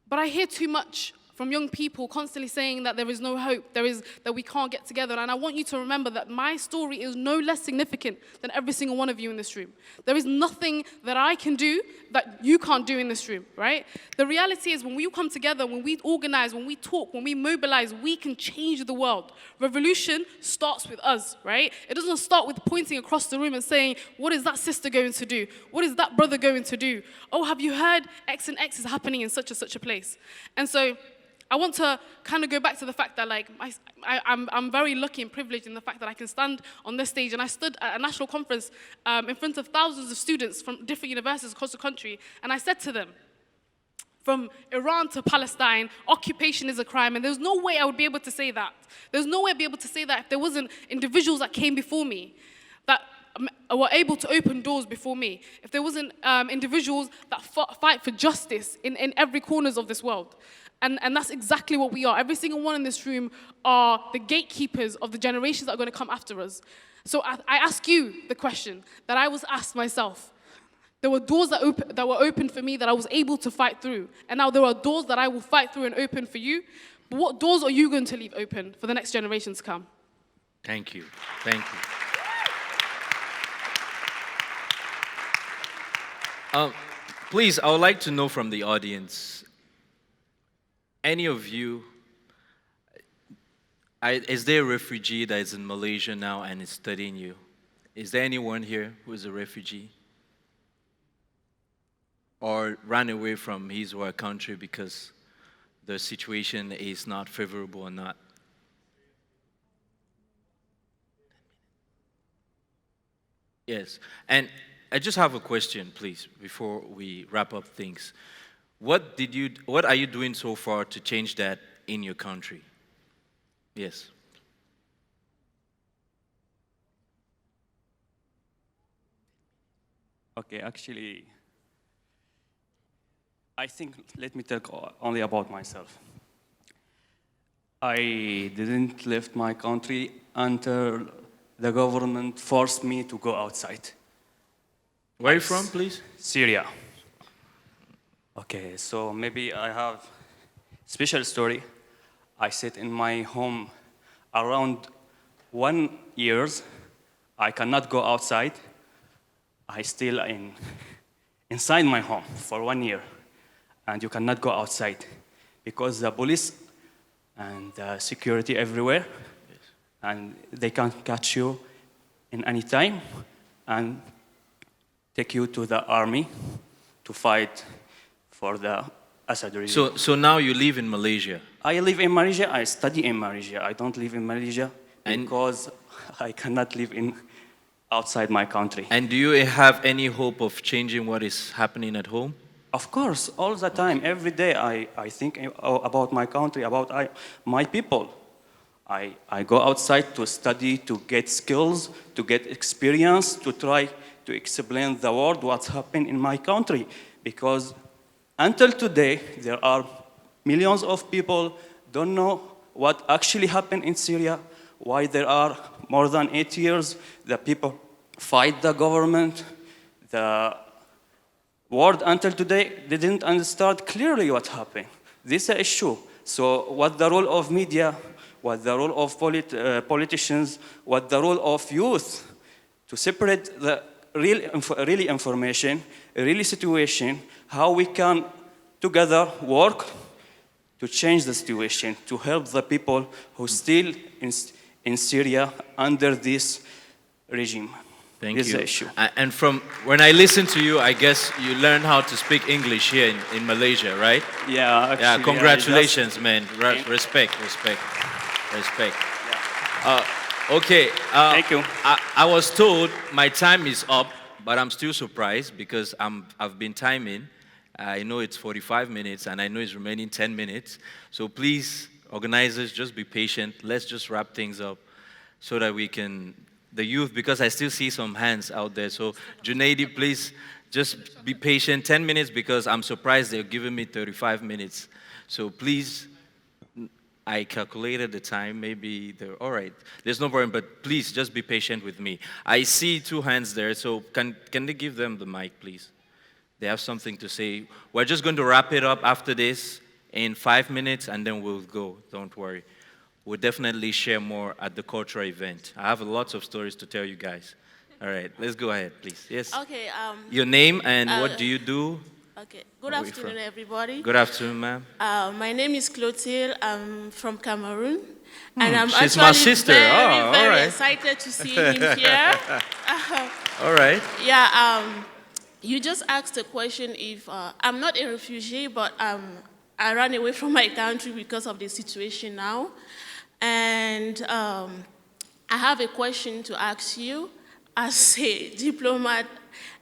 But I hear too much from young people constantly saying that there is no hope, that we can't get together. And I want you to remember that my story is no less significant than every single one of you in this room. There is nothing that I can do that you can't do in this room, right? The reality is when we come together, when we organize, when we talk, when we mobilize, we can change the world. Revolution starts with us, right? It doesn't start with pointing across the room and saying, what is that sister going to do? What is that brother going to do? Oh, have you heard X and X is happening in such and such a place? And so I want to kind of go back to the fact that I'm very lucky and privileged in the fact that I can stand on this stage. And I stood at a national conference in front of thousands of students from different universities across the country. And I said to them, from Iran to Palestine, occupation is a crime. And there's no way I would be able to say that. There's no way I'd be able to say that if there wasn't individuals that came before me that were able to open doors before me. If there wasn't individuals that fight for justice in every corners of this world. And that's exactly what we are. Every single one in this room are the gatekeepers of the generations that are going to come after us. So I ask you the question that I was asked myself. There were doors that were open for me that I was able to fight through. And now there are doors that I will fight through and open for you. But what doors are you going to leave open for the next generation to come? Thank you. Thank you. Please, I would like to know from the audience, any of you, is there a refugee that is in Malaysia now and is studying you? Is there anyone here who is a refugee? Or ran away from his or her country because the situation is not favorable or not? Yes, and I just have a question, please, before we wrap up things. What are you doing so far to change that in your country? Yes. Okay, actually, I think, let me talk only about myself. I didn't leave my country until the government forced me to go outside. Where are you from, please? Syria. Okay, so maybe I have special story. I sit in my home around 1 year. I cannot go outside. I still inside my home for 1 year, and you cannot go outside because the police and security everywhere, and they can catch you in any time and take you to the army to fight for the Assad regime. So now you live in Malaysia. I live in Malaysia. I study in Malaysia. I don't live in Malaysia because I cannot live outside my country. And do you have any hope of changing what is happening at home? Of course, all the time, every day I think about my country, about my people. I go outside to study, to get skills, to get experience, to try to explain the world what's happening in my country. Because until today, there are millions of people don't know what actually happened in Syria, why there are more than 8 years the people fight the government. The world until today didn't understand clearly what happened. This is an issue. So what the role of media, what the role of politicians, what the role of youth to separate the real information, real situation, how we can together work to change the situation, to help the people who still in Syria under this regime. Thank this you. Is the issue. And from when I listen to you, I guess you learned how to speak English here in Malaysia, right? Yeah, actually, Yeah, congratulations, just, man. Respect. Yeah. Okay. Thank you. I was told my time is up, but I'm still surprised because I've been timing. I know it's 45 minutes, and I know it's remaining 10 minutes. So please, organizers, just be patient. Let's just wrap things up so that we can, the youth, because I still see some hands out there. So Junaidi, please just be patient. 10 minutes because I'm surprised they're giving me 35 minutes. So please, I calculated the time, maybe they're, all right, there's no problem, but please just be patient with me. I see 2 hands there, so can they give them the mic, please? They have something to say. We're just going to wrap it up after this in 5 minutes, and then we'll go, don't worry. We'll definitely share more at the cultural event. I have lots of stories to tell you guys. All right, let's go ahead, please. Yes? Okay. Your name and what do you do? Okay. Good Where are you afternoon, from? everybody. Good afternoon, ma'am. My name is Clotilde. I'm from Cameroon. And I'm she's actually my sister. very, Oh, all very right. excited to see him here. All right. Yeah, you just asked a question if I'm not a refugee, but I ran away from my country because of the situation now. And I have a question to ask you as a diplomat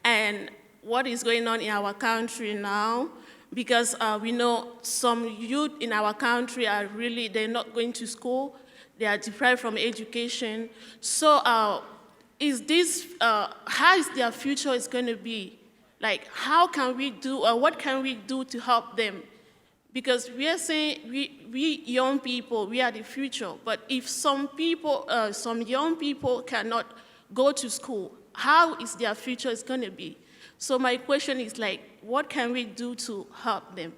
and what is going on in our country now, because we know some youth in our country are really, they're not going to school, they are deprived from education. So is this, how is their future is going to be? Like, how can we do, or what can we do to help them? Because we are saying, we young people, we are the future, but if some people, some young people cannot go to school, how is their future is going to be? So my question is like, what can we do to help them?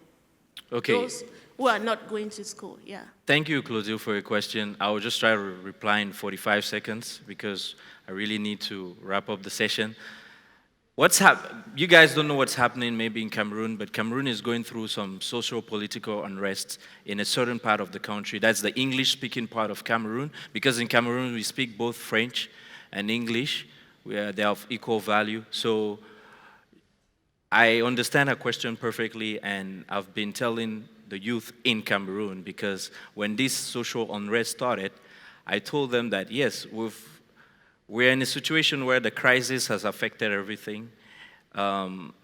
Okay. Those who are not going to school, yeah. Thank you, Clotilde, for your question. I will just try to reply in 45 seconds because I really need to wrap up the session. You guys don't know what's happening maybe in Cameroon, but Cameroon is going through some social-political unrest in a certain part of the country. That's the English-speaking part of Cameroon, because in Cameroon we speak both French and English. They have equal value. So I understand her question perfectly, and I've been telling the youth in Cameroon, because when this social unrest started, I told them that, yes, we're in a situation where the crisis has affected everything.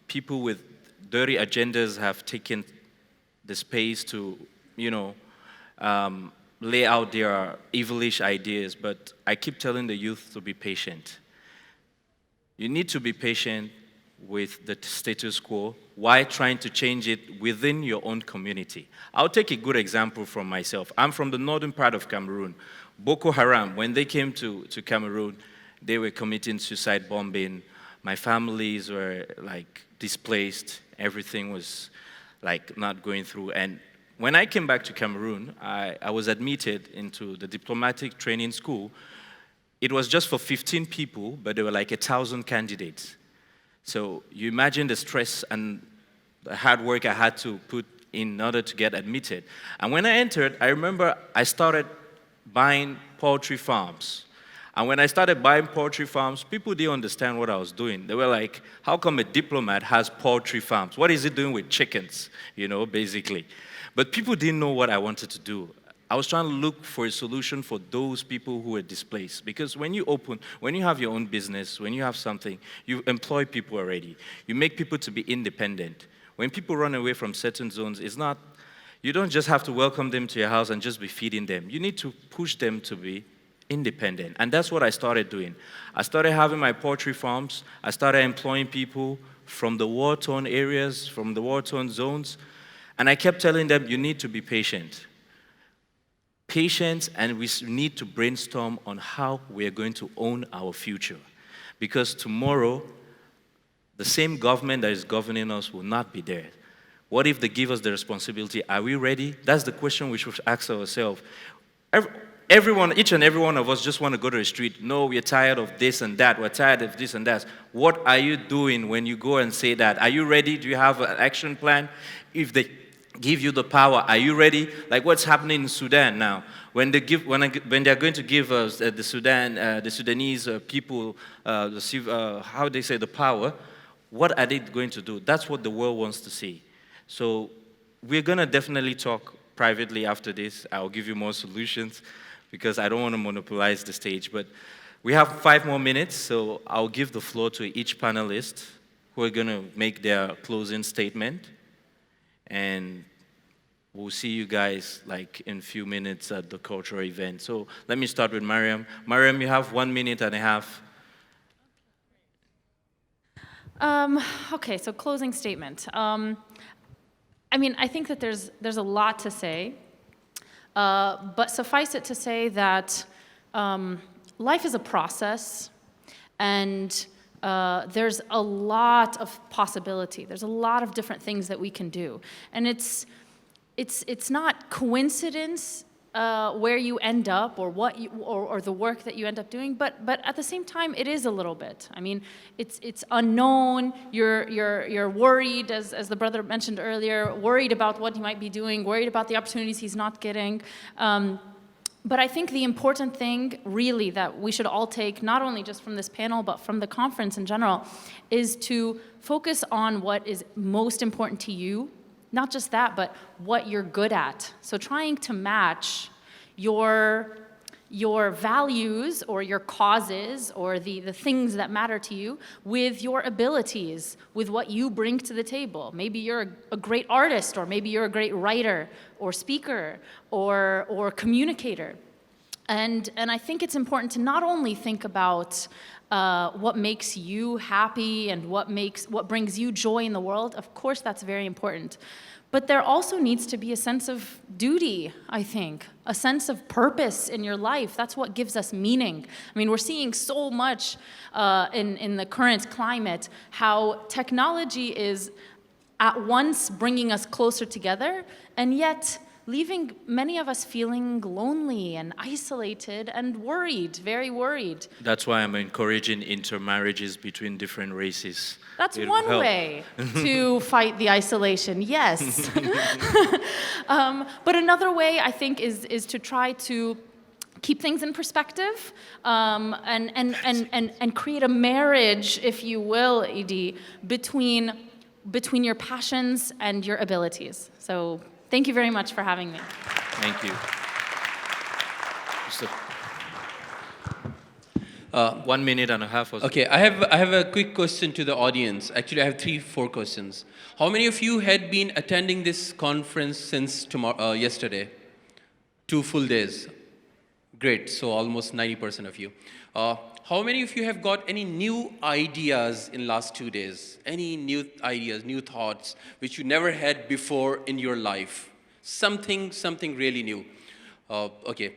People with dirty agendas have taken the space to, lay out their evilish ideas, but I keep telling the youth to be patient. You need to be patient with the status quo while trying to change it within your own community. I'll take a good example from myself. I'm from the northern part of Cameroon. Boko Haram, when they came to Cameroon, they were committing suicide bombing. My families were like displaced. Everything was like not going through. And when I came back to Cameroon, I was admitted into the diplomatic training school. It was just for 15 people, but there were like 1,000 candidates. So you imagine the stress and the hard work I had to put in order to get admitted. And when I entered, I remember I started buying poultry farms. And when I started buying poultry farms, people didn't understand what I was doing. They were like, how come a diplomat has poultry farms? What is he doing with chickens, basically? But people didn't know what I wanted to do. I was trying to look for a solution for those people who were displaced. Because when you have your own business, when you have something, you employ people already. You make people to be independent. When people run away from certain zones, you don't just have to welcome them to your house and just be feeding them. You need to push them to be independent. And that's what I started doing. I started having my poultry farms. I started employing people from the war-torn areas, from the war-torn zones. And I kept telling them, you need to be patient. Patience, and we need to brainstorm on how we are going to own our future. Because tomorrow, the same government that is governing us will not be there. What if they give us the responsibility? Are we ready? That's the question we should ask ourselves. Each and every one of us just want to go to the street. No, we're tired of this and that. We're tired of this and that. What are you doing when you go and say that? Are you ready? Do you have an action plan? If they give you the power, are you ready? Like what's happening in Sudan now? When they're going to give us the Sudanese people, how they say the power, what are they going to do? That's what the world wants to see. So we're going to definitely talk privately after this. I'll give you more solutions because I don't want to monopolize the stage. But we have 5 more minutes, so I'll give the floor to each panelist who are going to make their closing statement. And we'll see you guys like in a few minutes at the cultural event. So let me start with Mariam. Mariam, you have 1 minute and a half. Okay, so closing statement. I think that there's a lot to say, but suffice it to say that life is a process, and there's a lot of possibility. There's a lot of different things that we can do, and it's not coincidence where you end up or what or the work that you end up doing, but at the same time it is a little bit. It's unknown. You're worried, as the brother mentioned earlier, worried about what he might be doing, worried about the opportunities he's not getting. But I think the important thing, really, that we should all take, not only just from this panel, but from the conference in general, is to focus on what is most important to you. Not just that, but what you're good at. So trying to match your values or your causes or the things that matter to you with your abilities, with what you bring to the table. Maybe you're a great artist, or maybe you're a great writer or speaker or communicator. And I think it's important to not only think about what makes you happy and what brings you joy in the world. Of course, that's very important. But there also needs to be a sense of duty, I think, a sense of purpose in your life. That's what gives us meaning. We're seeing so much in the current climate, how technology is at once bringing us closer together, and yet leaving many of us feeling lonely and isolated and worried, very worried. That's why I'm encouraging intermarriages between different races. That's one way to fight the isolation, yes. But another way, I think, is to try to keep things in perspective and create a marriage, if you will, Edie, between your passions and your abilities. So thank you very much for having me. Thank you. 1 minute and a half. Okay, I have a quick question to the audience. Actually, I have 3-4 questions. How many of you had been attending this conference since yesterday? 2 full days. Great, so almost 90% of you. How many of you have got any new ideas in last 2 days? Any new ideas, new thoughts, which you never had before in your life? Something really new. Okay.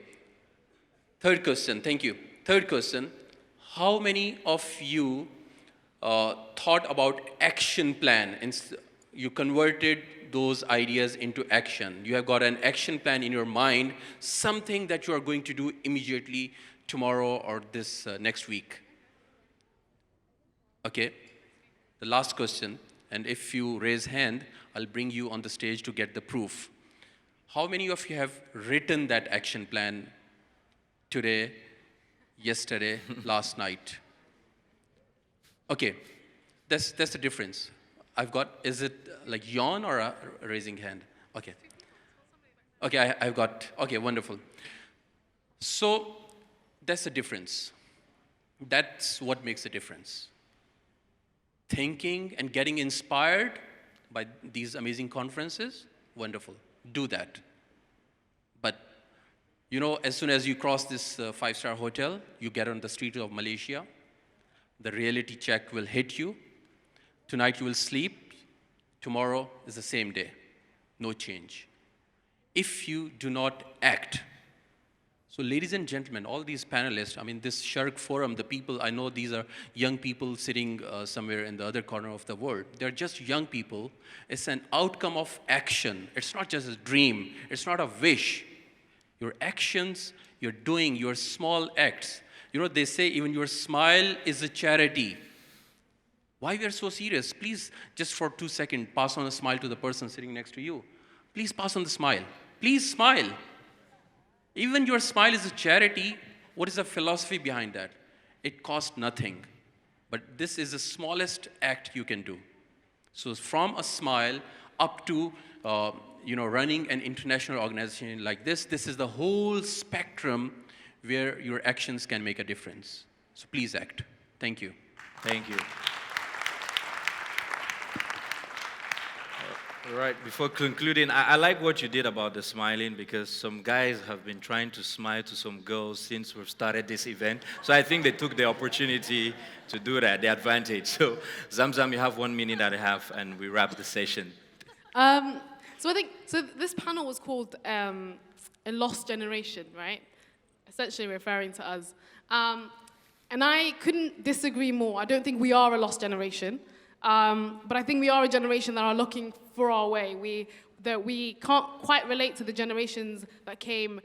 Third question, thank you. Third question, how many of you thought about action plan? You converted those ideas into action. You have got an action plan in your mind, something that you are going to do immediately tomorrow or this next week. Okay. The last question, and if you raise hand, I'll bring you on the stage to get the proof. How many of you have written that action plan today, yesterday, last night? Okay, that's the difference. I've got, is it like yawn or a raising hand? Okay. Okay, I've got, okay, wonderful. So that's the difference. That's what makes a difference. Thinking and getting inspired by these amazing conferences, wonderful. Do that. But, you know, as soon as you cross this five-star hotel, you get on the street of Malaysia, the reality check will hit you. Tonight you will sleep. Tomorrow is the same day. No change. If you do not act. So ladies and gentlemen, all these panelists, I mean, this Sharq forum, the people, I know these are young people sitting somewhere in the other corner of the world. They're just young people. It's an outcome of action. It's not just a dream. It's not a wish. Your actions, you're doing your small acts. You know, they say even your smile is a charity. Why we are so serious? Please, just for 2 seconds, pass on a smile to the person sitting next to you. Please pass on the smile. Please smile. Even your smile is a charity. What is the philosophy behind that? It costs nothing. But this is the smallest act you can do. So from a smile up to running an international organization like this is the whole spectrum where your actions can make a difference. So please act. Thank you. Thank you. All right, before concluding, I like what you did about the smiling, because some guys have been trying to smile to some girls since we've started this event. So I think they took the opportunity to do that, the advantage. So Zamzam, you have 1 minute and a half, and we wrap the session. So this panel was called A Lost Generation, right? Essentially referring to us. And I couldn't disagree more. I don't think we are a lost generation. But I think we are a generation that are looking for our way. We can't quite relate to the generations that came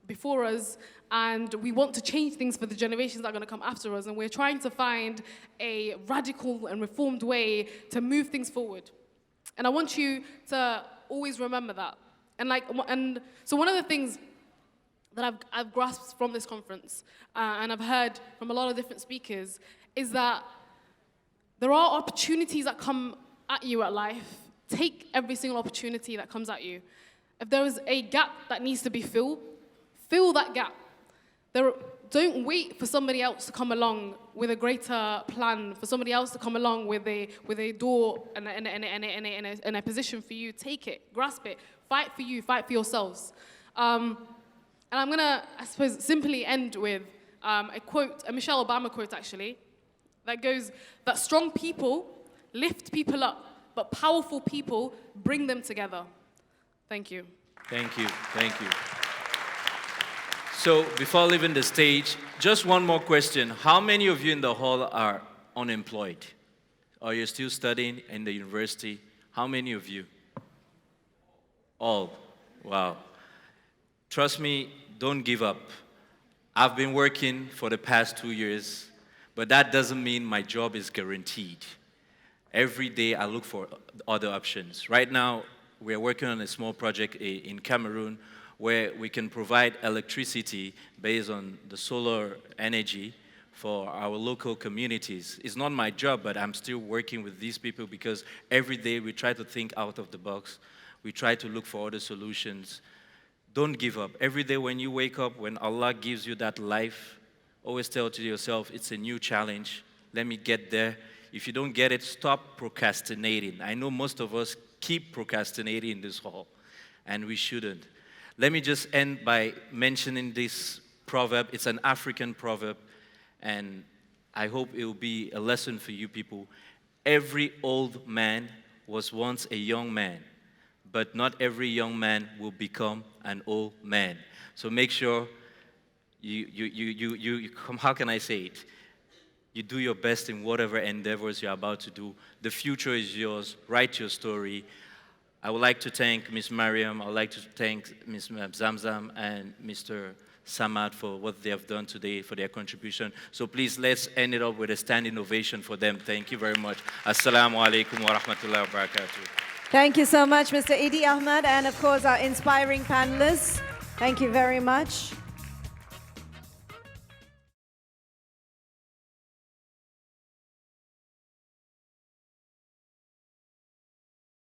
before us, and we want to change things for the generations that are going to come after us, and we're trying to find a radical and reformed way to move things forward. And I want you to always remember that. And so one of the things that I've grasped from this conference, and I've heard from a lot of different speakers, is that there are opportunities that come at you at life. Take every single opportunity that comes at you. If there is a gap that needs to be filled, fill that gap. Don't wait for somebody else to come along with a greater plan, for somebody else to come along with a door and a position for you. Take it, grasp it, fight for you, fight for yourselves. And I'm gonna, I suppose, simply end with a quote, a Michelle Obama quote actually, that goes, that strong people lift people up, but powerful people bring them together. Thank you. Thank you, thank you. So before leaving the stage, just one more question. How many of you in the hall are unemployed? Or you're still studying in the university? How many of you? All. Wow. Trust me, don't give up. I've been working for the past 2 years, but that doesn't mean my job is guaranteed. Every day I look for other options. Right now, we're working on a small project in Cameroon where we can provide electricity based on the solar energy for our local communities. It's not my job, but I'm still working with these people because every day we try to think out of the box. We try to look for other solutions. Don't give up. Every day when you wake up, when Allah gives you that life, always tell to yourself, it's a new challenge. Let me get there. If you don't get it, stop procrastinating. I know most of us keep procrastinating in this hall, and we shouldn't. Let me just end by mentioning this proverb. It's an African proverb, and I hope it will be a lesson for you people. Every old man was once a young man, but not every young man will become an old man. So make sure you how can I say it? You do your best in whatever endeavors you're about to do. The future is yours. Write your story. I would like to thank Ms. Mariam. I would like to thank Ms. Zamzam and Mr. Samad for what they have done today, for their contribution. So please, let's end it up with a standing ovation for them. Thank you very much. Assalamu alaikum wa rahmatullahi wa barakatuh. Thank you so much, Mr. Idi Ahmad, and of course our inspiring panelists. Thank you very much.